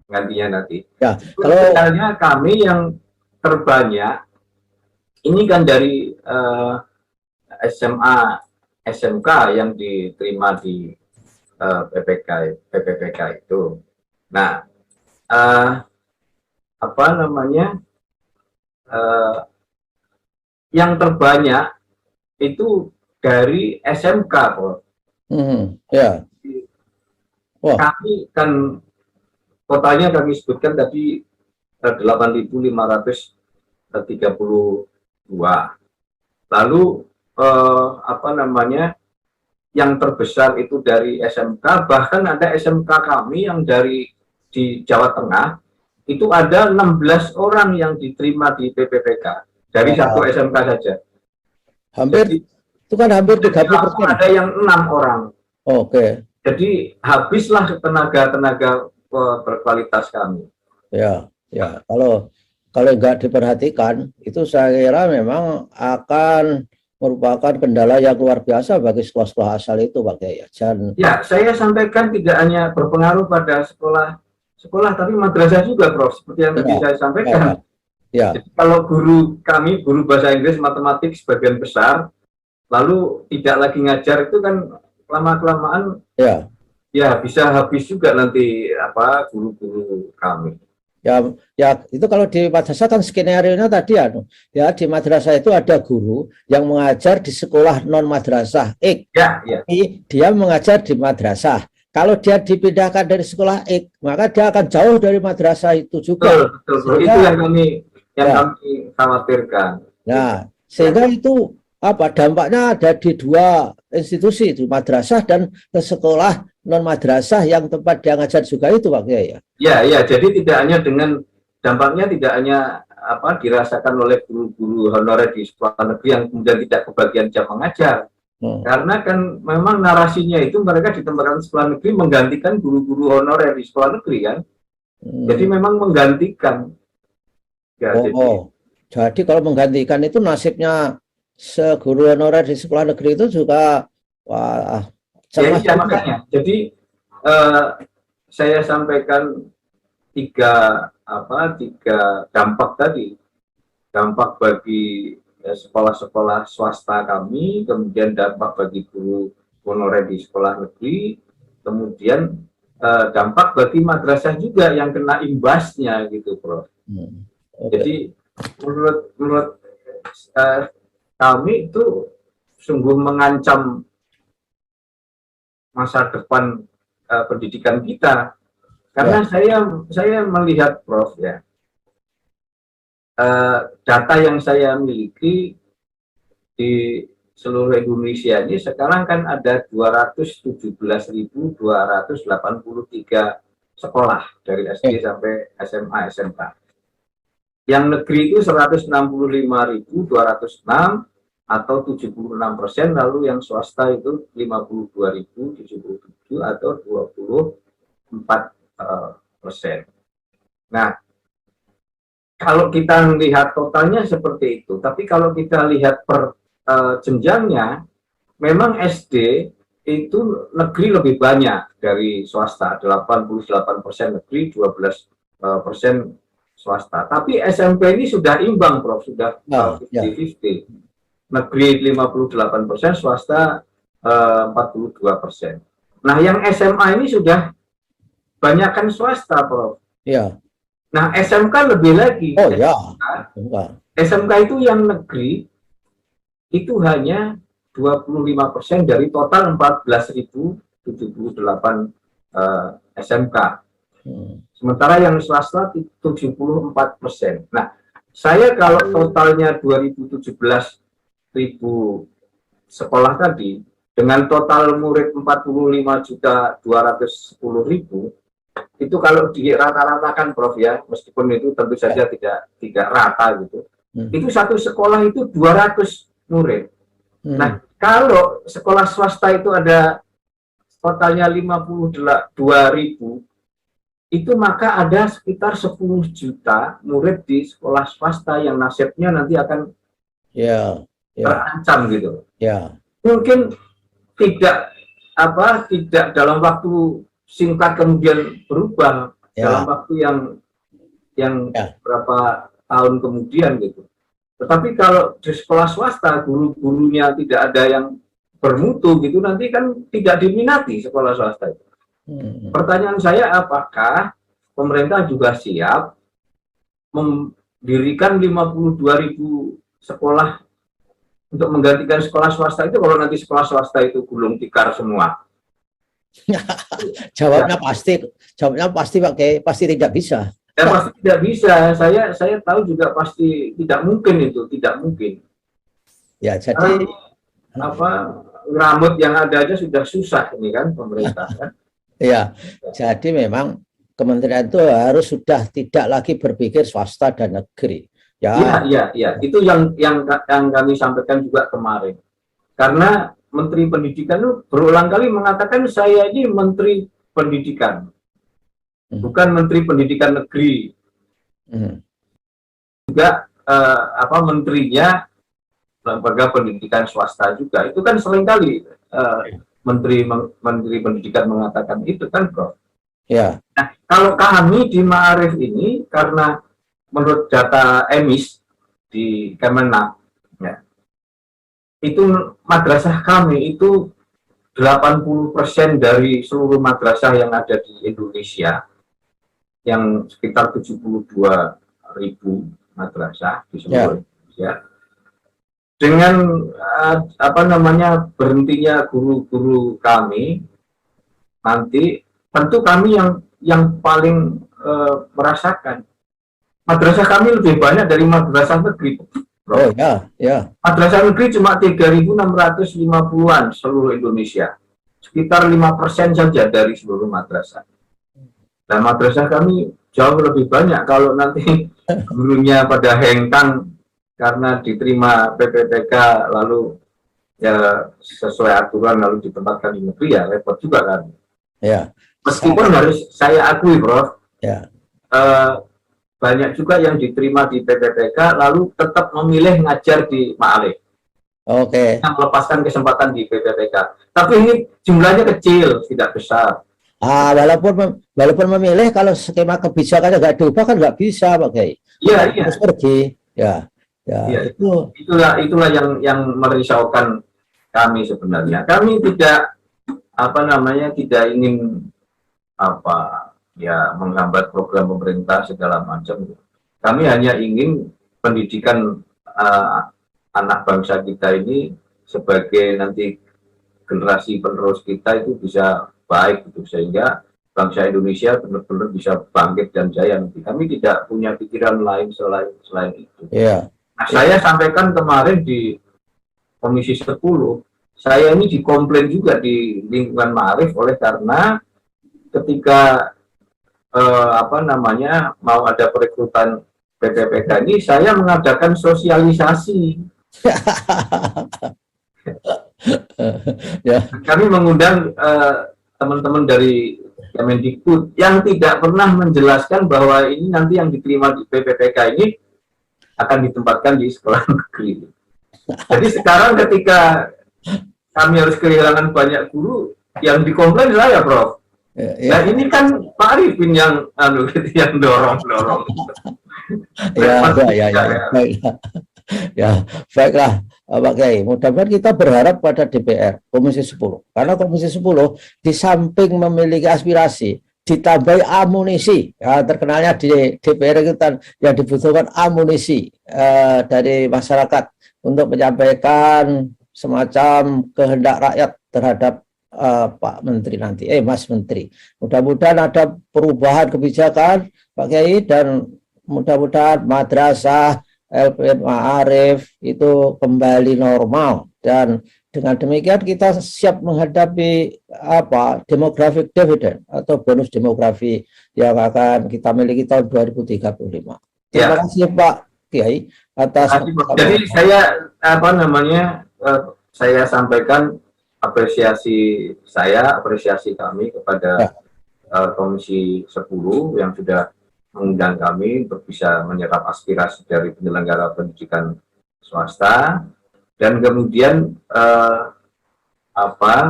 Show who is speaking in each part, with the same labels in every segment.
Speaker 1: gantinya nanti.
Speaker 2: Ya, kalau
Speaker 1: misalnya kami yang terbanyak ini kan dari SMA, SMK yang diterima di PPPK itu. Nah, apa namanya, yang terbanyak itu dari SMK, Bro.
Speaker 2: Ya, wah,
Speaker 1: Kami kan totalnya kami sebutkan tadi 8.532. Lalu apa namanya, yang terbesar itu dari SMK, bahkan ada SMK kami yang di Jawa Tengah itu ada 16 orang yang diterima di PPPK dari satu SMK saja.
Speaker 2: hampir
Speaker 1: Jadi
Speaker 2: itu kan hampir 30%.
Speaker 1: ada yang 6 orang.
Speaker 2: Oke.
Speaker 1: Jadi habislah tenaga berkualitas kami.
Speaker 2: Ya, ya. Kalau nggak diperhatikan, itu saya kira memang akan merupakan kendala yang luar biasa bagi sekolah-sekolah asal itu, Pak Kiai.
Speaker 1: Ya, saya sampaikan tidak hanya berpengaruh pada sekolah, tapi madrasah juga, Prof. Seperti yang tadi saya sampaikan.
Speaker 2: Ya.
Speaker 1: Jadi kalau guru kami, guru bahasa Inggris, matematik sebagian besar, lalu tidak lagi ngajar, itu kan lama-kelamaan ya bisa habis juga nanti apa guru-guru kami.
Speaker 2: Ya itu kalau di madrasah kan skenario-nya tadi ya, di madrasah itu ada guru yang mengajar di sekolah non madrasah X.
Speaker 1: Ya.
Speaker 2: Tapi dia mengajar di madrasah. Kalau dia dipindahkan dari sekolah X, maka dia akan jauh dari madrasah itu juga.
Speaker 1: Betul. Itu yang kami khawatirkan.
Speaker 2: Nah, sehingga itu dampaknya ada di dua institusi, itu madrasah dan sekolah non madrasah yang tempat dia ngajar juga itu, Pak Kiai.
Speaker 1: Ya, jadi tidak hanya dampaknya tidak hanya dirasakan oleh guru-guru honorer di sekolah negeri yang kemudian tidak kebagian jam mengajar. Karena kan memang narasinya itu mereka ditempatkan sekolah negeri menggantikan guru-guru honorer di sekolah negeri kan. Jadi memang menggantikan. Ya,
Speaker 2: jadi kalau menggantikan itu nasibnya seguru honorer di sekolah negeri itu juga
Speaker 1: ya, makanya. Jadi saya sampaikan tiga dampak tadi. Dampak bagi sekolah-sekolah swasta kami, kemudian dampak bagi guru honorer di sekolah negeri, kemudian dampak bagi madrasah juga yang kena imbasnya gitu, Prof. Jadi menurut kami itu sungguh mengancam masa depan pendidikan kita, karena saya melihat, Prof, ya, data yang saya miliki di seluruh Indonesia ini sekarang kan ada 217.283 sekolah dari SD sampai SMA SMK. Yang negeri itu 165.206 atau 76%, lalu yang swasta itu 52.077 atau 24%. Nah, kalau kita melihat totalnya seperti itu, tapi kalau kita lihat per jenjangnya, memang SD itu negeri lebih banyak dari swasta, 88% negeri, 12% swasta. Tapi SMP ini sudah imbang, Prof, sudah 50-50. Negeri 58%, swasta 42%. Nah, yang SMA ini sudah banyakkan swasta, Prof.
Speaker 2: Iya.
Speaker 1: Nah, SMK lebih lagi. SMK itu yang negeri itu hanya 25% dari total 14.078 SMK. Sementara yang swasta 74%. Nah, saya kalau totalnya 217.000 sekolah tadi, dengan total murid 45.210.000, itu kalau dirata-ratakan, Prof, ya, meskipun itu tentu saja tidak rata gitu, itu satu sekolah itu 200 murid. Nah, kalau sekolah swasta itu ada totalnya 52.000, itu maka ada sekitar 10 juta murid di sekolah swasta yang nasibnya nanti akan terancam gitu. Mungkin tidak dalam waktu singkat kemudian berubah, dalam waktu yang berapa tahun kemudian gitu. Tetapi kalau di sekolah swasta guru-gurunya tidak ada yang bermutu gitu, nanti kan tidak diminati sekolah swasta itu. Pertanyaan saya, apakah pemerintah juga siap mendirikan 52.000 sekolah untuk menggantikan sekolah swasta itu kalau nanti sekolah swasta itu gulung tikar semua?
Speaker 2: Jawabnya pasti pasti tidak bisa.
Speaker 1: Ya pasti tidak bisa. Saya tahu juga pasti tidak mungkin itu, tidak mungkin.
Speaker 2: Ya jadi
Speaker 1: rambut yang ada aja sudah susah ini kan pemerintah kan.
Speaker 2: Ya, jadi memang kementerian itu harus sudah tidak lagi berpikir swasta dan negeri.
Speaker 1: Iya. Itu yang kami sampaikan juga kemarin. Karena Menteri Pendidikan itu berulang kali mengatakan saya ini Menteri Pendidikan, bukan Menteri Pendidikan Negeri. Juga menterinya lembaga pendidikan swasta juga. Itu kan seringkali Menteri Pendidikan mengatakan itu kan, Prof.
Speaker 2: Ya.
Speaker 1: Nah, kalau kami di Ma'arif ini, karena menurut data EMIS di Kemenak, ya, itu madrasah kami itu 80% dari seluruh madrasah yang ada di Indonesia, yang sekitar 72.000 madrasah di seluruh Indonesia. Dengan berhentinya guru-guru kami, nanti tentu kami yang paling merasakan. Madrasah kami lebih banyak dari madrasah negeri.
Speaker 2: Oh ya.
Speaker 1: Madrasah negeri cuma 3.650-an seluruh Indonesia. Sekitar 5% saja dari seluruh madrasah. Dan madrasah kami jauh lebih banyak. Kalau nanti gurunya pada hengkang karena diterima PPPK lalu ya sesuai aturan lalu ditempatkan di negeri, ya repot juga kan.
Speaker 2: Ya.
Speaker 1: Meskipun harus saya akui, Prof.
Speaker 2: Ya.
Speaker 1: Banyak juga yang diterima di PPPK lalu tetap memilih ngajar di Ma'arif.
Speaker 2: Oke.
Speaker 1: Yang melepaskan kesempatan di PPPK. Tapi ini jumlahnya kecil, tidak besar.
Speaker 2: Walaupun memilih, kalau skema kebijakannya nggak diubah kan nggak bisa, Pak Kiai.
Speaker 1: Iya.
Speaker 2: Harus pergi. Ya.
Speaker 1: Itulah yang merisaukan kami sebenarnya. Kami tidak ingin menghambat program pemerintah segala macam. Kami hanya ingin pendidikan anak bangsa kita ini sebagai nanti generasi penerus kita itu bisa baik gitu, sehingga bangsa Indonesia benar-benar bisa bangkit dan jaya nanti. Kami tidak punya pikiran lain selain itu.
Speaker 2: Yeah.
Speaker 1: Nah, saya sampaikan kemarin di Komisi 10, saya ini dikomplain juga di lingkungan Ma'arif oleh karena ketika mau ada perekrutan PPPK ini, saya mengadakan sosialisasi. Kami mengundang teman-teman dari Kemendikbud yang tidak pernah menjelaskan bahwa ini nanti yang diterima di PPPK ini akan ditempatkan di sekolah negeri. Jadi sekarang ketika kami harus kehilangan banyak guru, yang dikomplain saya, Prof. Nah ini kan Pak Arifin yang dorong.
Speaker 2: Baiklah Pak Kiai, mudah-mudahan kita berharap pada DPR Komisi 10, karena Komisi 10 di samping memiliki aspirasi ditambahi amunisi, ya, terkenalnya di DPR itu yang dibutuhkan amunisi dari masyarakat untuk menyampaikan semacam kehendak rakyat terhadap Pak Menteri nanti, Mas Menteri. Mudah-mudahan ada perubahan kebijakan Pak Kiai, dan mudah-mudahan madrasah LPM Ma'arif itu kembali normal, dan dengan demikian kita siap menghadapi demographic dividend atau bonus demografi yang akan kita miliki tahun 2035. Terima kasih Pak Kiai atas.
Speaker 1: Jadi saya sampaikan apresiasi kami kepada Komisi 10 yang sudah mengundang kami untuk bisa menyerap aspirasi dari penyelenggara pendidikan swasta, dan kemudian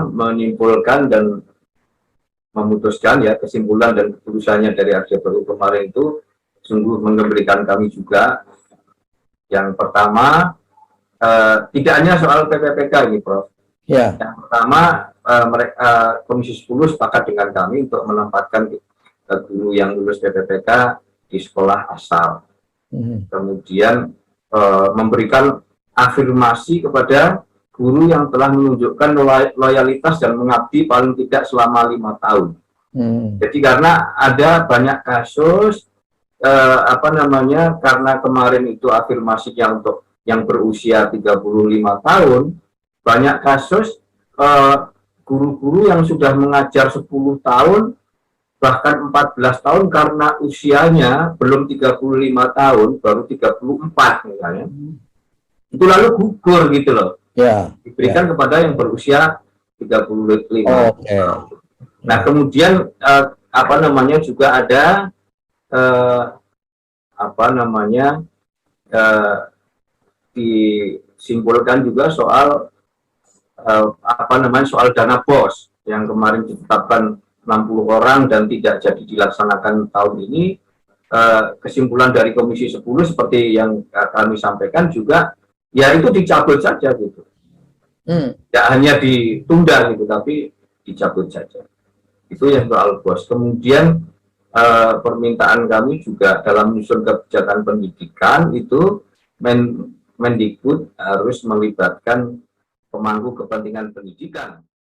Speaker 1: menyimpulkan dan memutuskan ya, kesimpulan dan keputusannya dari RJPU kemarin itu sungguh mengembalikan kami juga. Yang pertama, tidak hanya soal PPPK ini, Prof.
Speaker 2: Ya.
Speaker 1: Yang pertama, Komisi 10 sepakat dengan kami untuk menempatkan guru yang lulus PPPK di sekolah asal. Kemudian memberikan afirmasi kepada guru yang telah menunjukkan loyalitas dan mengabdi paling tidak selama 5 tahun. Jadi karena ada banyak kasus karena kemarin itu afirmasinya untuk yang berusia 35 tahun, banyak kasus guru-guru yang sudah mengajar 10 tahun bahkan 14 tahun karena usianya belum 35 tahun, baru 34 misalnya, itu lalu gugur gitu loh. Diberikan kepada yang berusia 35 tahun. Nah, kemudian juga ada disimpulkan juga soal soal dana BOS yang kemarin ditetapkan 60 orang dan tidak jadi dilaksanakan tahun ini. Kesimpulan dari Komisi 10 seperti yang kami sampaikan juga, ya itu dicabut saja gitu. Tidak hanya ditunda gitu, tapi dicabut saja. Itu yang soal BOS. Kemudian permintaan kami juga dalam menyusun kebijakan pendidikan itu Mendikbud harus melibatkan pemangku kepentingan pendidikan